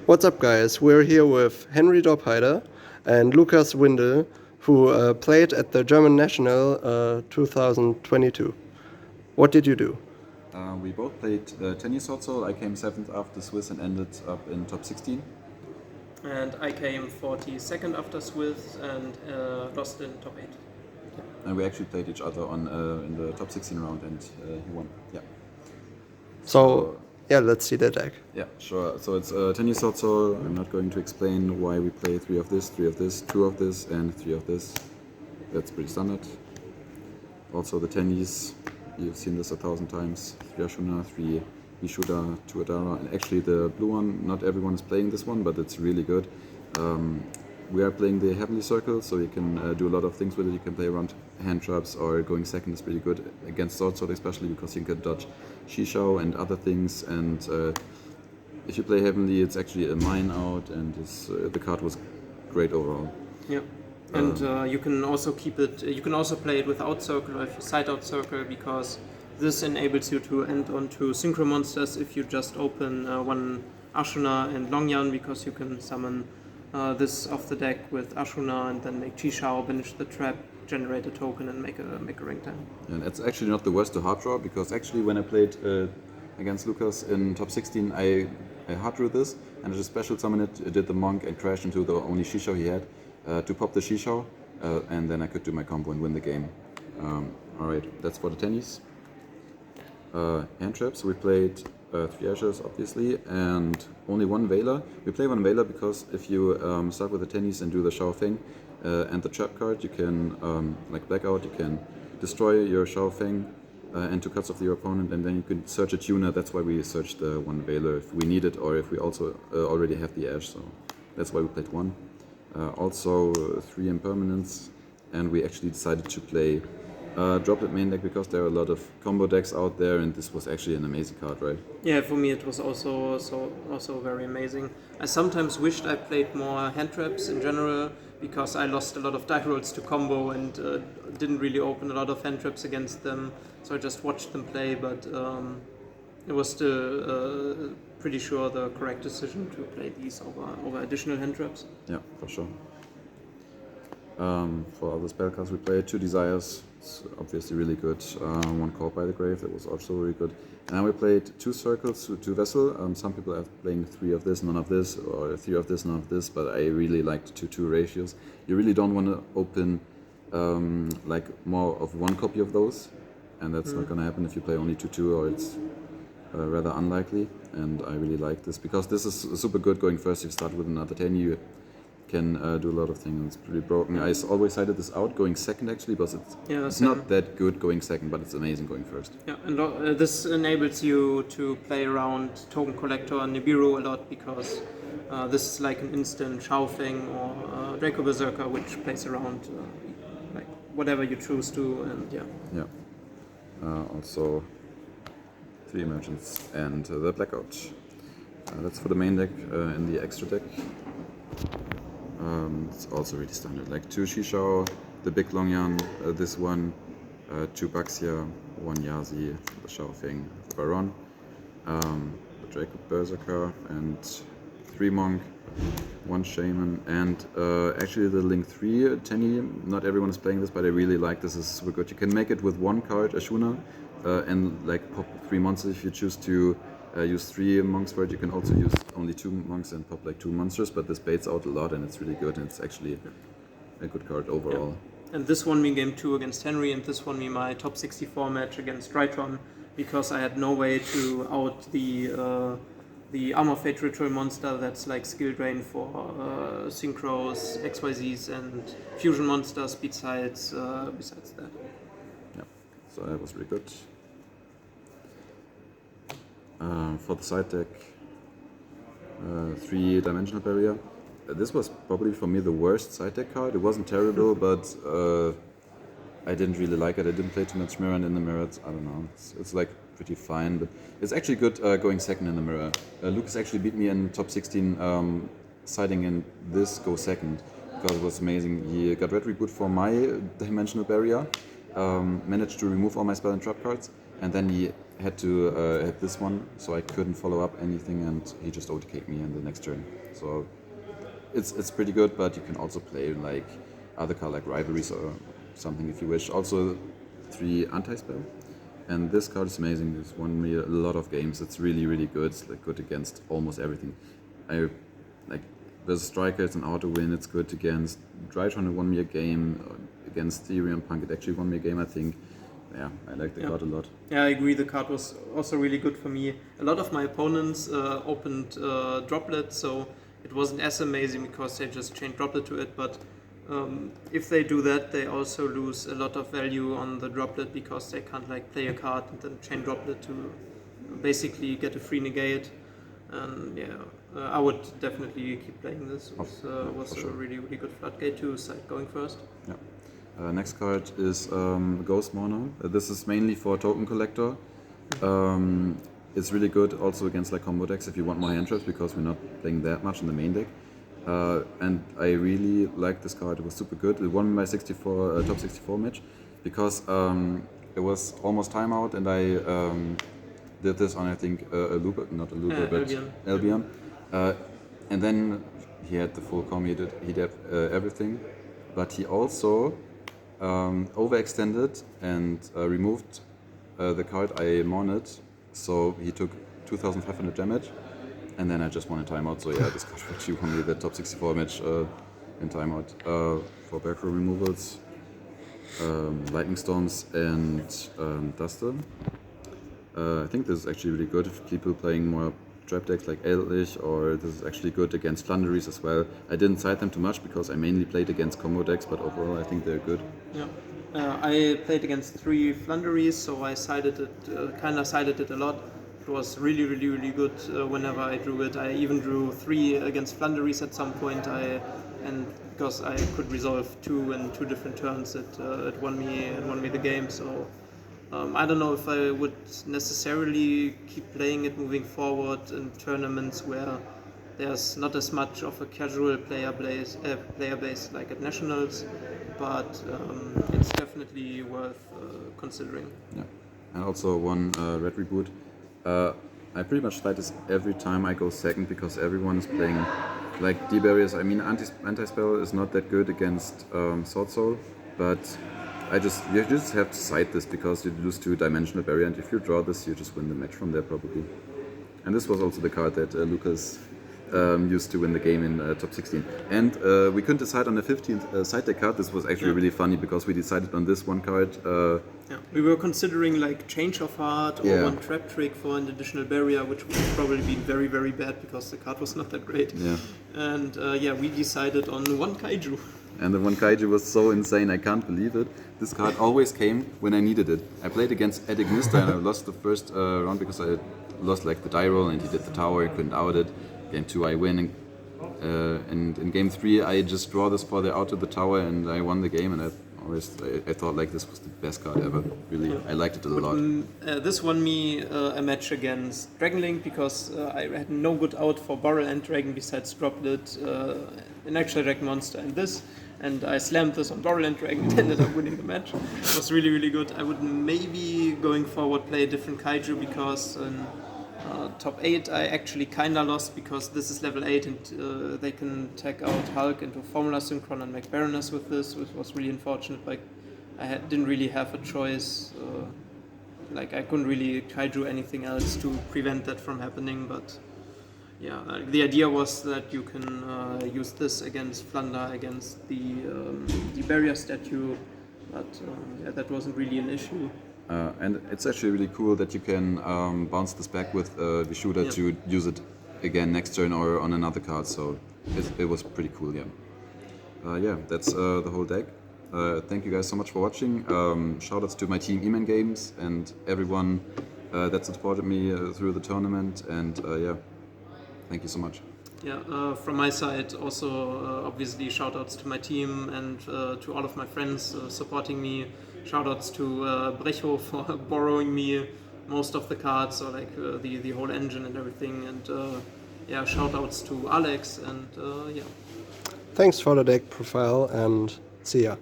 What's up, guys? We're here with Henri Dopheide and Lucas Windel, who played at the German National 2022. What did you do? We both played Tenyi Swordsoul. I came 7th after Swiss and ended up in top 16. And I came 42nd after Swiss and lost in top 8. And we actually played each other on in the top 16 round, and he won. Yeah. So yeah, let's see the deck. Yeah, sure. So it's Tenyi Swordsoul. I'm not going to explain why we play 3 of this, 3 of this, 2 of this, and 3 of this. That's pretty standard. Also the Tenyis. You've seen this 1,000 times. 3 Ashuna, 3 Vishuddha, 2 Adara. And actually the blue one, not everyone is playing this one, but it's really good. We are playing the Heavenly Circle, so you can do a lot of things with it. You can play around hand traps, or going second is pretty good against Swordsoul, especially because you can dodge Shishao and other things. And if you play Heavenly, it's actually a mine out, and the card was great overall. Yeah. And you can also keep it. You can also play it without circle or if you side out circle, because this enables you to end onto synchro monsters if you just open one Ashuna and Longyan, because you can summon this off the deck with Ashuna and then make Chishao, banish the trap, generate a token, and make a rank 10. And it's actually not the worst to hard draw, because actually when I played against Lucas in top 16, I hard drew this and I just special summon it, did the monk and crashed into the only Shishao he had to pop the Shishao, and then I could do my combo and win the game. Alright, that's for the Tenyis. Hand traps, we played 3 Ashes obviously, and only 1 Veiler. We play 1 Veiler because if you start with the Tenyis and do the Shao Feng and the trap card, you can, like Blackout, you can destroy your Shao Feng and 2 cards of your opponent, and then you can search a tuner. That's why we searched the 1 Veiler if we need it, or if we also already have the Ash, so that's why we played 1. Also 3 impermanents, and we actually decided to play Droplet main deck because there are a lot of combo decks out there, and this was actually an amazing card, right? Yeah, for me it was also very amazing. I sometimes wished I played more hand traps in general, because I lost a lot of die rolls to combo and didn't really open a lot of hand traps against them, so I just watched them play, but it was still pretty sure the correct decision to play these over additional hand traps. Yeah, for sure. For other spellcasts we played 2 Desires, it's obviously really good. 1 Caught by the Grave, that was also really good. And then we played 2 Circles, 2 Vessel. Some people are playing 3 of this, none of this, or 3 of this, none of this, but I really liked 2-2 ratios. You really don't want to open like more of 1 copy of those, and that's not going to happen if you play only 2-2, or it's rather unlikely. And I really like this because this is super good going first. If you start with another 10, you can do a lot of things. It's pretty broken. I always cited this out going second actually, because it's not that good going second, but it's amazing going first. Yeah, and this enables you to play around Token Collector and Nibiru a lot, because this is like an instant Shao Feng or Draco Berserker, which plays around like whatever you choose to, and yeah. Yeah. Also 3 Emergence and the Blackout. That's for the main deck. In the extra deck, it's also really standard. Like 2 Shishao, the big Longyan, this one, 2 Baxia, 1 Yazi, the Shao Feng, the Baron, the Draco Berserker, and 3 Monk, 1 Shaman, and actually the Link 3 Tenyi. Not everyone is playing this, but I really like this. This is super good. You can make it with 1 card, Ashuna, and like pop 3 monsters if you choose to use 3 monks for it. You can also use only 2 monks and pop like 2 monsters, but this baits out a lot and it's really good, and it's actually a good card overall. Yeah. And this won me game 2 against Henri, and this won me my top 64 match against Drytron, because I had no way to out the Armor Fate Ritual monster that's like skill drain for synchros, XYZs, and fusion monsters besides that. Yeah, so that was really good. For the side deck, 3-dimensional barrier. This was probably for me the worst side deck card. It wasn't terrible, but I didn't really like it. I didn't play too much mirror, and in the mirror, I don't know, it's like pretty fine, but it's actually good going second in the mirror. Lucas actually beat me in top 16 siding in this go second, because it was amazing. He got red reboot for my dimensional barrier, managed to remove all my spell and trap cards, and then he had to have this one, so I couldn't follow up anything, and he just OTK'd me in the next turn. So it's pretty good, but you can also play like other card like Rivalries or something if you wish. Also 3 anti-spell, and this card is amazing. It's won me a lot of games. It's really good. It's like good against almost everything. I like the striker. It's an auto win. It's good against Drytron. It won me a game against Theory and Punk. It actually won me a game, I think. Yeah, I like the card a lot. Yeah, I agree. The card was also really good for me. A lot of my opponents opened Droplet, so it wasn't as amazing because they just chained Droplet to it. But if they do that, they also lose a lot of value on the Droplet because they can't like play a card and then chain Droplet to basically get a free negate. And yeah, I would definitely keep playing this. It was a really good floodgate to side going first. Yeah. Next card is Ghost Mono. This is mainly for token collector. It's really good also against like combo decks if you want more hand traps because we're not playing that much in the main deck. And I really like this card. It was super good. It won my top 64 match because it was almost timeout, and I did this on I think a Looper, not a Looper, but Albion. And then he had the full com. He did everything, but he also overextended and removed the card I monoed, so he took 2,500 damage, and then I just won a timeout. So yeah, this card actually won me the top 64 match in timeout. For back row removals, Lightning Storms and Duster. I think this is actually really good if people playing more trap decks like Eldritch, or this is actually good against Flunderies as well. I didn't side them too much because I mainly played against combo decks, but overall I think they're good. Yeah, I played against 3 Flunderies, so I kind of sided it a lot. It was really good whenever I drew it. I even drew 3 against Flunderies at some point. And because I could resolve 2 in 2 different turns, it won me the game. So. I don't know if I would necessarily keep playing it moving forward in tournaments where there's not as much of a casual player base like at Nationals, but it's definitely worth considering. Yeah, and also one Red Reboot. I pretty much fight this every time I go second because everyone is playing like D-Barriers. I mean, anti-spell is not that good against Swordsoul, but you just have to side this because you lose 2-dimensional barrier, and if you draw this, you just win the match from there probably. And this was also the card that Lucas used to win the game in top 16. And we couldn't decide on the 15th side deck card. This was actually really funny because we decided on this one card. We were considering like Change of Heart or one trap trick for an additional barrier, which would probably be very bad because the card was not that great. Yeah. And we decided on 1 Kaiju. And the 1 Kaiju was so insane, I can't believe it. This card always came when I needed it. I played against Edigmista and I lost the first round because I lost like the die roll and he did the tower, I couldn't out it. Game 2 I win, and in game 3 I just draw this for the out of the tower and I won the game, and I thought like this was the best card ever. Really, I liked it a lot. This won me a match against Dragonlink because I had no good out for Burrow and Dragon besides Droplet, an extra Dragon monster and this. And I slammed this on Burrow and Dragon and ended up winning the match. It was really good. I would maybe going forward play a different Kaiju because in top 8 I actually kinda lost because this is level 8 and they can take out Hulk into Formula Synchron and make Baroness with this, which was really unfortunate. Like didn't really have a choice. I couldn't really Kaiju anything else to prevent that from happening, but yeah, the idea was that you can use this against Flunder, against the barrier statue, but that wasn't really an issue. And it's actually really cool that you can bounce this back with Vishuda to use it again next turn or on another card, so it was pretty cool, yeah. That's the whole deck. Thank you guys so much for watching. Shoutouts to my team E-Man Games and everyone that supported me through the tournament, and thank you so much. Yeah, from my side also obviously shoutouts to my team and to all of my friends supporting me. Shoutouts to Brecho for borrowing me most of the cards, or like the whole engine and everything, and shoutouts to Alex, and Thanks for the deck profile, and see ya.